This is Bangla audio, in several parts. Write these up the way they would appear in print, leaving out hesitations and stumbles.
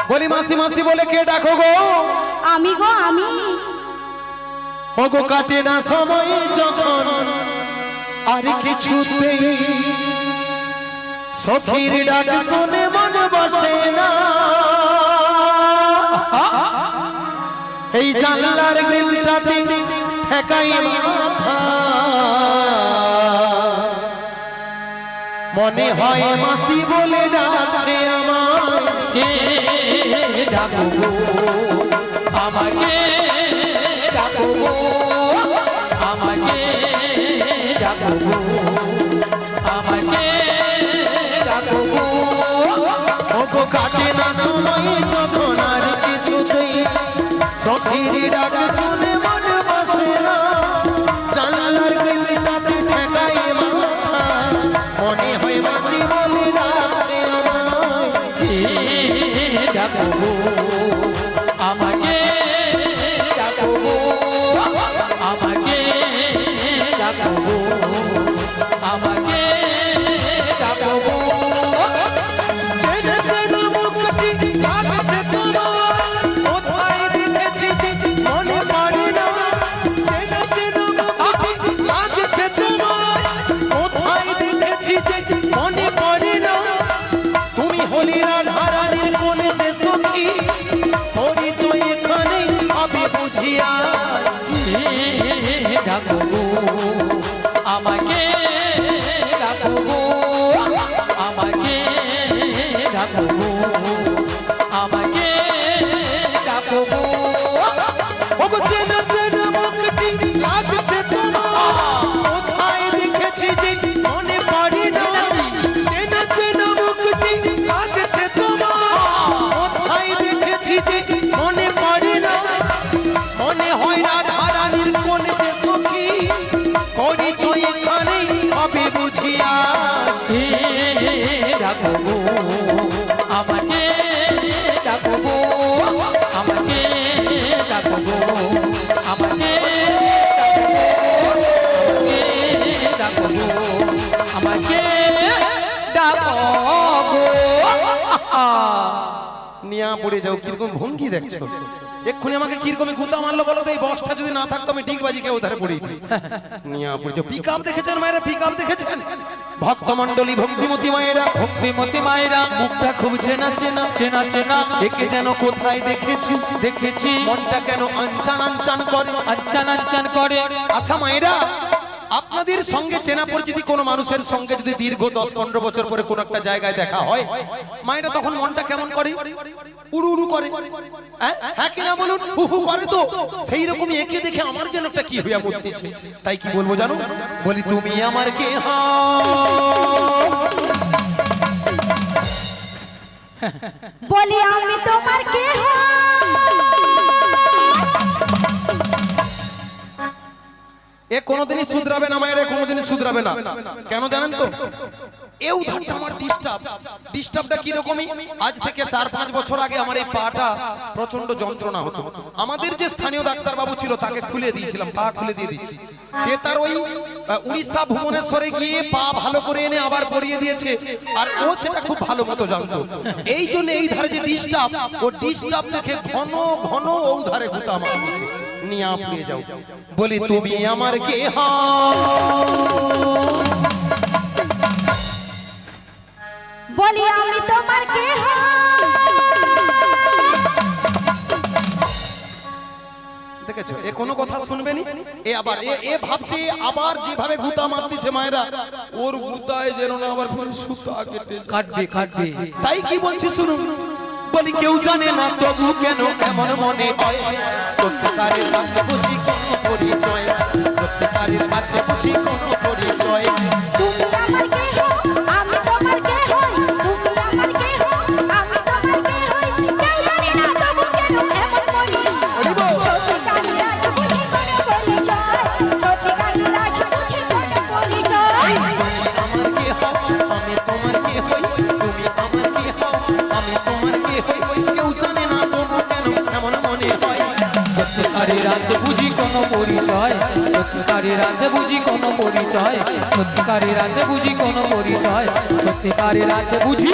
বলি মাসি মাসি বলে কে ডাকো গো? আমি গো আমি। ওগো কাটে না সময় যখন আর কিছুতেই সখীর ডাক শুনে মন বসে না, এই জানলার গ্রিলটাতে ঠেকাই মাথা, মনে হয় মাসি বলে ডাকছে আমাকে। ডাকো গো আমাকে, ডাকো গো আমাকে, ডাকো গো আমাকে, ডাকো গো। ওগো কাটে না সময় যখন আর কিছুতেই সখীর ডাক শুনে মন বসে না, জানলার গ্রিলটাতে ঠেকাই মাথা, মনে হয় মাসি বলে ডাকছে আমাকে। ডাকো গো আমাকে, ডাকো গো আমাকে, ডাকো গো আমাকে, ডাকো গো। চেনা চেনা মুখটি লাগছে তোমার, কোথায় দেখেছি মনে পড়ে না। চেনা চেনা মুখটি লাগছে তোমার, কোথায় দেখেছি মনে পড়ে না। তুমি হলে রাধারানীর কোনে যে সখী, পরিচয় এখানে হবে বুঝিয়া। ডাকো গো আমাকে, ডাকো গো আমাকে, ডাকো গো আমাকে, ডাকো গো। ওগো চেনা চেনা মুখটি লাগছে তোমার, কোথায় দেখেছি মনে পড়ে না। চেনা চেনা মুখটি লাগছে তোমার, কোথায় দেখেছি মনে পড়ে না। মনে হয় রাধারানীর কোনে যে সখী, পরিচয় এখানেই হবে বুঝিয়া। ডাকো গো আমাকে, ডাকো গো আমাকে, ডাকো গো আমাকে, ডাকো গো আমাকে, ডাকো গো। নিয়া পড়ে যাও, কিরকম ভঙ্গি দেখছো? এক্ষুনি আমাকে কিরকমই গুতা মারলো বলো তো? এই বক্সটা যদি না থাকতো আমি ঠিক বাজি কেউ ধারে পড়ি। নিয়া পড়ে যাও। পিক আপ দেখেছেন মায়েরা? পিক আপ দেখেছেন? ভক্তমণ্ডলী ভক্তিমতী মায়েরা, ভক্তিমতী মায়েরা, মুখটা খুব চেনা চেনা চেনা চেনা, একে যেন কোথায় দেখেছি, দেখেছি মনটা কেন আনচান আনচান করে। আচ্ছান আচ্ছান করে। আচ্ছা মায়েরা, আপনাদের সঙ্গে চেনা পরিচিতি কোনো মানুষের সঙ্গে যদি দীর্ঘ 10-15 বছর পরে কোনো একটা জায়গায় দেখা হয়, মায়েরা তখন মনটা কেমন করে? উড়ু উড়ু করে, হ্যাঁ কিনা বলুন? হু হু করে তো। সেই রকমই একে দেখে আমার যেন একটা কি হইয়া মরতেছে। তাই কি বলবো জানো? বলি তুমি আমার কে বলি আমি তোমার কে এ কোনোদিনই শুধরাবে না মায়েরা, কোনোদিনই শুধরাবে না। কেন জানেন তো? এও ধারটা আমার ডিস্টার্বটা কি রকমই? আজ থেকে 4-5 বছর আগে আমার এই পাটা প্রচন্ড যন্ত্রণা হতো। আমাদের যে স্থানীয় ডাক্তার বাবু ছিল তাকে খুলে দিয়েছিলাম, পা খুলে দিয়ে দিয়েছি। সে তার ওই উড়িষ্যা ভুবনেশ্বরে গিয়ে পা ভালো করে এনে আবার পরিয়ে দিয়েছে, আর ও সেটা খুব ভালো মতো জানতো। এই জন্য এই ধারে যে ডিস্টার্ব, ও ডিস্টার্ব দেখে ঘন ঘন ও ধারে গুতা মারছে। নিয়ে আপনি যাও, বলি তুমি আমার কে বলি আমি তোমার কে দেখেছো? এ কোনো কথা শুনবেনি। এ আবার এ ভাবছে আবার যেভাবে গুতা মারতেছে মায়েরা, ওর গুতায় যেন না আবার পুরো সুতা কেটে কাটবে কাটবে। তাই কি বলছি শুনুন। বলি কেউ জানে না তবু কেন এমন মনে হয়, সত্যিকারের কাছে বুঝি কোনো পরিচয়, সত্যিকারের কাছে বুঝি কোনো পরিচয়। তুমি আমার কে আমি তোমার কে হই, তুমি আমার কে আমি তোমার কে হই। কেউ জানে না তবু কেন এমন করি, সত্যিকারের রাজ বুঝি কোনো পরিচয়, সত্যিকারের রাজ বুঝি কোনো পরিচয়। আমার কে আমি তোমার কে হই, তুমি আমার কে আমি তোমার কে হই। কেউ জানে না তবু কেন এমন মনে হয়, সত্যিকারের আছে বুঝি কোনো পরিচয়, সত্যিকারের আছে বুঝি কোনো পরিচয়, সত্যিকারের আছে বুঝি কোনো পরিচয়, সত্যিকারের আছে বুঝি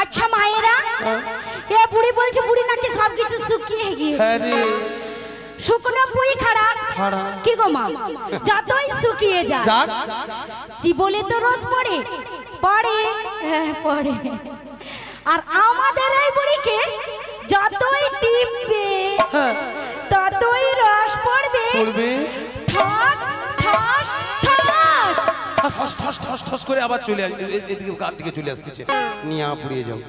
আচ্ছা মায়েরা, এ বুড়ি বলছে বুড়ি নাকি সবকিছু শুকিয়ে গিয়েছে। হ্যাঁ রে, শুকনো পুই খারাপ খারাপ। কি গো মা, যতই শুকিয়ে যায় যাক জীবনে তো রস পড়ে পড়ে, হ্যাঁ পড়ে। আর আমাদের এই বুড়িকে যতই টিপবে হ্যাঁ ততই রস পড়বে। পড়বে। ঠস ঠস ঠস। ঠস ঠস ঠস ঠস করে আবার চলে আসবে, এদিকে কার দিকে চলে আসতেছে, নিয়া ফুরিয়ে যাও।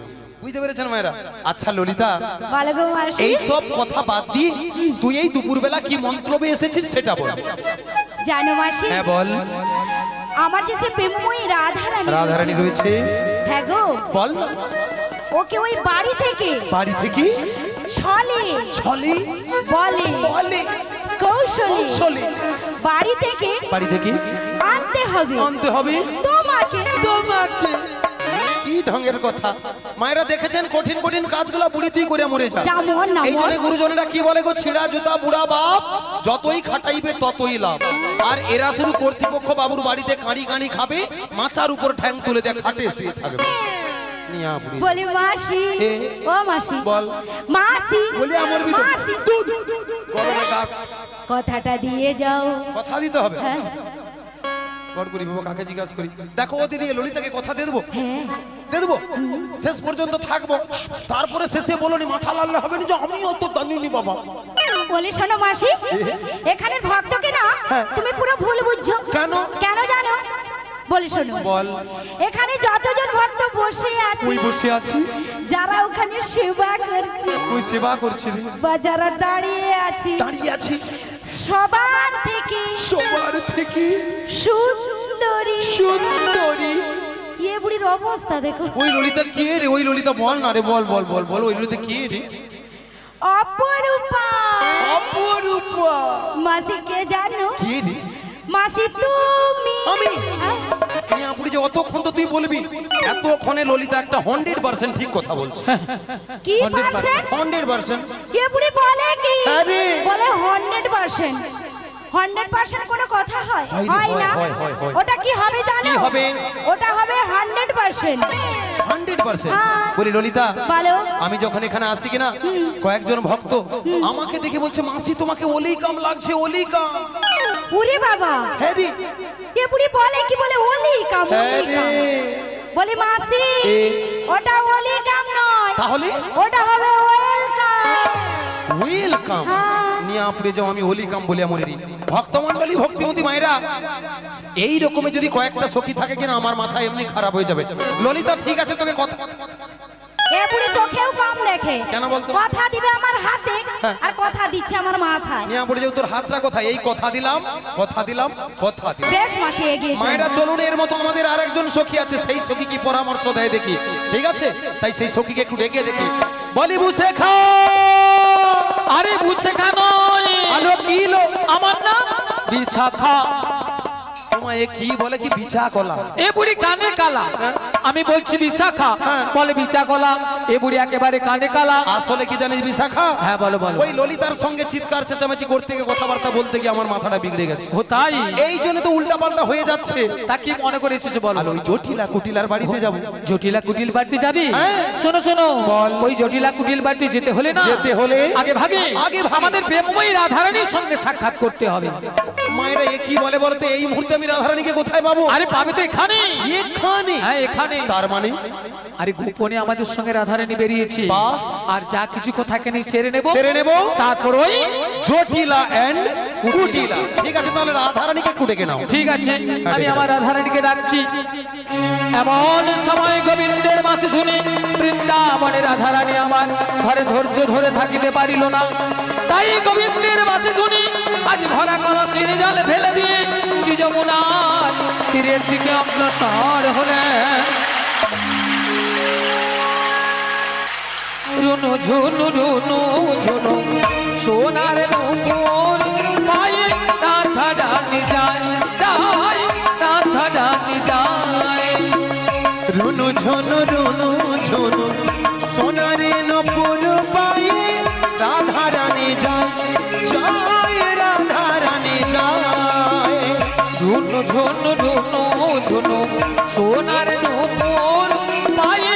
বুঝতে পেরেছেন মায়েরা? আচ্ছা ললিতা, ভালো গো মাসি। এই সব কথা বাদ দি, তুই এই দুপুরবেলা কি মন্ত্রবে এসেছিস সেটা বল। জানো মাসি, হ্যাঁ বল। আমার যে সে প্রেমময়ী রাধারানী রাধারানী রয়েছে, হ্যাঁ গো, বল না। ওকে ওই বাড়ি থেকে বাড়ি থেকে ছলে ছলি বলে বলে কৌশলে কৌশলে বাড়ি থেকে বাড়ি থেকে আনতে হবে আনতে হবে তোমাকে। তোমাকে। কি ঢঙ্গের কথা! মায়েরা দেখেছেন কঠিন কঠিন কাজগুলো বুড়ি তুই করে মরে যা। যেমন না এই জন্য গুরুজনেরা কি বলে গো, ছিঁড়া জুতা বুড়া বাপ, যতই খাটাইবে ততই লাভ। আর এরা শুধু কর্তৃপক্ষ বাবুর বাড়িতে কাঁড়ি কাঁড়ি খাবে, মাচার উপর ঠ্যাং তুলে দেয়, খাটে শুয়ে থাকবে। নিয়া বুড়ি বলি মাসি, এ, ও মাসি বল। মাসি বলি আমার ভিতর মাসি, দুধ গরমে কাক, কথাটা দিয়ে যাও। কথা দিতে হবে। হ্যাঁ কর করি বাবা, কাকে জিজ্ঞাসা করি? দেখো ও দিদি ললিতাকে কথা দিয়ে দেবো, হ্যাঁ দিয়ে দেবো, শেষ পর্যন্ত থাকবো, তারপরে শেষে বলনি মাথা লাল হবে না যে আমি অত জানিনি বাবা। বলি শোনো মাসি, এখানের ভক্তকে না তুমি পুরো ভুল বুঝছো। কেন? কেন জানো? বলি শোনো, বল। এখানে যতজন ভক্ত বসে আছে, তুই বসে আছি, যারা ওখানে সেবা করছে তুই সেবা করছিলি, বা যারা দাঁড়িয়ে আছে, দাঁড়িয়ে আছি, সবার থেকে সবার থেকে সুন্দরী সুন্দরী। এ বুড়ির অবস্থা দেখো। ওই ললিতা কে রে? ওই ললিতা বল না রে, বল বল বল বল, ওই ললিতা কে রে? অপরূপা। অপরূপা। মাসি কে জানো? কে রে? মাসি তুমি। আমি? হ্যাঁ? আপনি যে অতক্ষণ তো তুই বলবি, এতক্ষণে ললিতা একটা 100% ঠিক কথা বলছে। কি 100% পারছেন? 100%। এ বুড়ি বলে কি? আরে! বলে 100%। 100% কোনো কথা হয়? হয় রে, হয় না। হয়। ওটা কি হবে জানো? কি হবে? ওটা হবে 100%। 100%। হ্যাঁ। বলি ললিতা, বলো। আমি যখন এখানে আসি কিনা, কয়েকজন ভক্ত আমাকে দেখে বলছে মাসি তোমাকে ওলি কাম লাগছে, ওলি কাম। উরে বাবা, হ্যাঁ রে, এ বুড়ি বলে কি? বলে ওলি কাম, হ্যাঁ ওলি রে। কাম। বলি মাসি, এ। ওটা ওলি কাম নয়, তাহলে ওটা হবে ওয়েলকাম। ওয়েলকাম। হ্যাঁ। নিয়ে আপনি যাও, আমি হোলি কাম বলে মরে রি। ভক্তমণ্ডলী, ভক্তিমতী মায়েরা, এই রকমের যদি কয়েকটা সখী থাকে কিনা, আমার মাথা এমনি খারাপ হয়ে যাবে। ললিতা ঠিক আছে, তোকে কথা এ বুড়ি চোখেও কম দেখে। কেন বলতো? কথা দিবে আমার হাতে, হ্যাঁ। আর কথা দিচ্ছে আমার মাথায়। নিয়ে পড়ে যাও, তোর হাতটা কোথায়? এই কথা দিলাম, কথা দিলাম, কথা দিলাম। বেশ মাসি এগিয়েছে। মায়েরা চলুন, এর মতো আমাদের আরেকজন সখী আছে, সেই সখী কি পরামর্শ দেয় দেখি, ঠিক আছে? তাই সেই সখীকে একটু ডেকে দেখি। বলি বুঝে খাও। আরে বুঝছে কেন? আলো কি লো? আমার নাম বিশাখা। তোমায় এ কি বলে? কি বিছা কলা? এ বুড়ি কানে কালা। আমি বলছি বিশাখা, বলে বিচা কলা। এ বুড়ি একেবারে কানে কালা। আসলে কি জানিস বিশাখা? হ্যাঁ বলো বলো। ওই ললিতার সঙ্গে চিৎকার চেঁচামেচি করতে গিয়ে, কথাবার্তা বলতে গিয়ে আমার মাথাটা বিগড়ে গেছে। ও তাই? এই জন্য তো উল্টা পাল্টা হয়ে যাচ্ছে। তা কি মনে করে এসেছো বলো? আর ওই জটিলা কুটিলার বাড়িতে যাব। জটিলা কুটিল বাড়িতে যাবি? হ্যাঁ। শোনো শোনো, বল। ওই জটিলা কুটিল বাড়িতে যেতে হলে না, যেতে হলে আগে ভাগে আগে ভাগে। আমাদের প্রেমময়ী রাধারানীর সঙ্গে সাক্ষাৎ করতে হবে। মায়েরা এ কি বলে বলতে? এই মুহূর্তে আমি রাধারানীকে কোথায় পাবো? আরে পাবে তো এখানে। এখানে? হ্যাঁ এখানে। তার মানে আরে গোপনে আমাদের সঙ্গে রাধারানী বেরিয়েছে, বাহ। আর যা কিছু কথা কেন সেরে নেব, সেরে নেব। তারপর ওই জটিলা এন্ড কুটিলা। ঠিক আছে, তাহলে রাধারানীকে একটু ডেকে নাও। ঠিক আছে, আমি আমার রাধারানীকে ডাকছি। এমন সময় গোবিন্দের মাসে শুনি, বৃন্দাবনে রাধারানী আমার ঘরে ধৈর্য ধরে থাকিতে পারিল না। তাই গোবিন্দের মাসে শুনি, আজ ভরা কলসির জল ফেলে দিয়ে যমুনার তীরের দিকে অগ্রসর হলেন। রুনু ঝুনু রুনু ঝুনু সোনার নূপুর পায়ে রাধা রানী যায়, যায় রাধা রানী যায়। রুনু ঝুনু রুনু ঝুনু সোনারে নপুর পায়ে রাধারানী যায়, জয় রাধারানী যায়। রুনু ঝুনু রুনু ঝুনু সোনার নূপুর পায়ে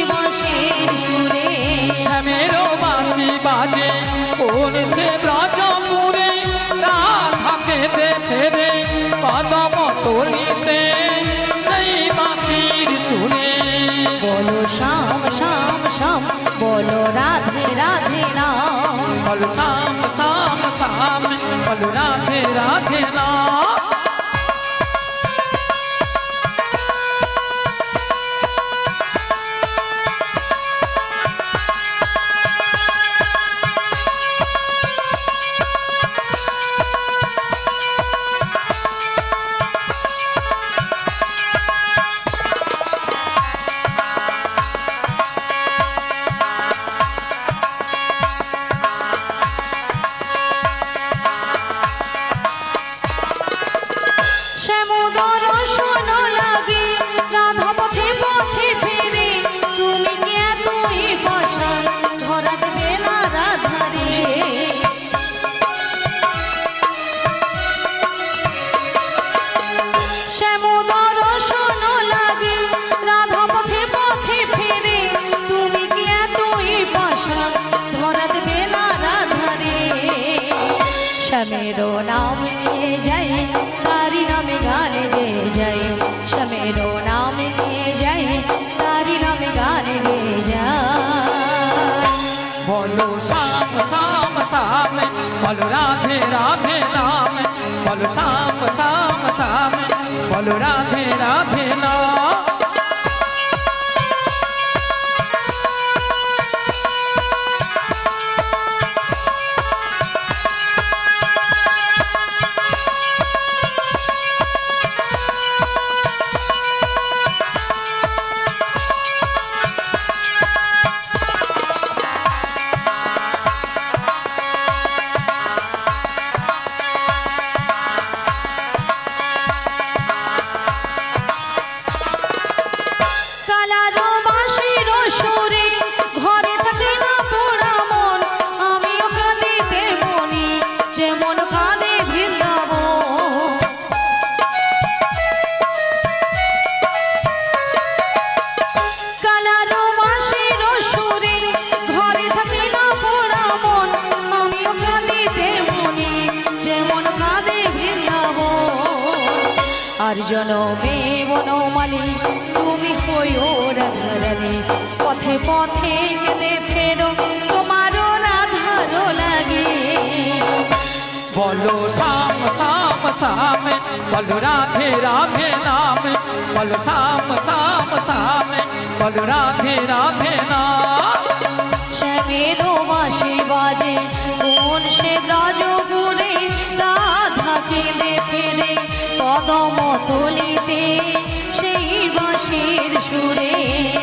রাধে রাধে না শ্যামোদর শোন লাগে রাধা পথে পথে ফেরে তুমি কি এতই বসা ধরা দেবে না রাধারে শ্যামোদর শোন লাগে রাধা পথে পথে ফেরে তুমি কি এতই বসা ধরা দেবে না রাধারে শ্যামেরো নাম নিয়ে যাই তারি নামে গান গেয়ে যাই শ্যামেরো নাম নিয়ে যাই তারি নামে গান গেয়ে যাই বলো শ্যাম শ্যাম শ্যাম বলো রাধে রাধে নাম বলো শ্যাম শ্যাম শ্যাম বলো রাধে রাধে না কালারো বাঁশির সুরে ঘরে থাকে না পোড়া মন আমিও কাঁদিতে মনি যেমন কাঁদে বৃন্দাবন কালারো বাঁশির সুরে ঘরে থাকে না পোড়া মন আমিও কাঁদিতে মনি যেমন কাঁদে বৃন্দাবন আর জনমে বনমালী তুমি হইও রাধারানী পথে পথে গেলে ফেরো তোমারও রাধারো লাগে বলো শ্যাম শ্যাম শ্যাম বলো রাধে রাধে নাম বলো শ্যাম শ্যাম শ্যাম বলো রাধে রাধে না শ্যামেরও বাঁশি বাজে কোন সে ব্রজপুরে রাধা কেঁদে ফেরে কদম তলিতে সেই বাঁশির সুরে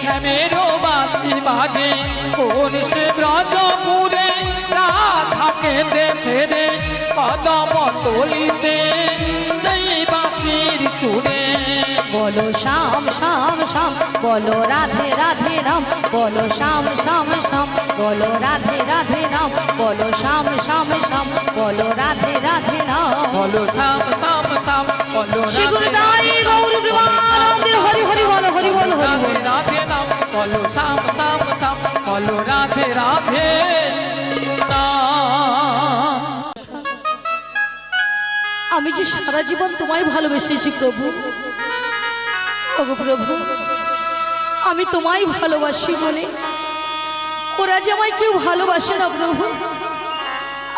শ্যামেরও বাঁশি বাজে কোন সে ব্রজপুরে রাধা কেঁদে ফেরে কদম তলিতে সেই বাঁশির সুরে বলো শ্যাম শ্যাম শ্যাম বলো রাধে রাধে রাম বলো শ্যাম শ্যাম শ্যাম বলো রাধে রাধে রাম বলো শ্যাম শ্যাম শ্যাম বলো রাধে রাধে রাম বলো শ্যাম শ্যাম শ্যাম বলো শ্রী গুরুদাই গৌর প্রেমানন্দে হরি হরি বলো হরি বল হরি রাধে বল রাধে নাম বলো শ্যাম শ্যাম শ্যাম বলো রাধে রাধে নাম আমি যে সারা জীবন তোমায় ভালোবেসেছি প্রভু ওগো প্রভু আমি তোমায় ভালোবাসি বলে ওরা যে আমায় কেউ ভালোবাসে না প্রভু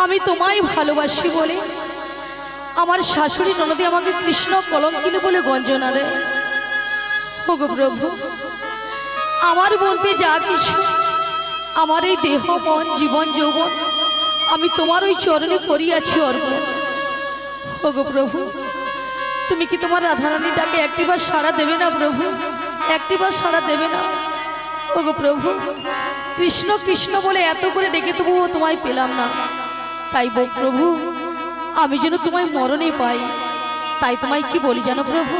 আমি তোমায় ভালোবাসি বলে আমার শাশুড়ি ননদে আমাকে কৃষ্ণ কলঙ্কিনী বলে গঞ্জনা দেয় ওগো প্রভু আমার বলতে যা কিছু আমার এই দেহ মন জীবন যৌবন আমি তোমার ওই চরণে করিয়াছি অর্পণ ওগো প্রভু তুমি কি তোমার রাধারানী ডাকে একটিবার সাড়া দেবে না প্রভু একটিবার সাড়া দেবে না ওগো প্রভু কৃষ্ণ কৃষ্ণ বলে এত করে ডেকে তবুও তোমায় পেলাম না তাই গো প্রভু আমি যেন তোমায় মরণে পাই তাই তোমায় কি বলি জানো প্রভু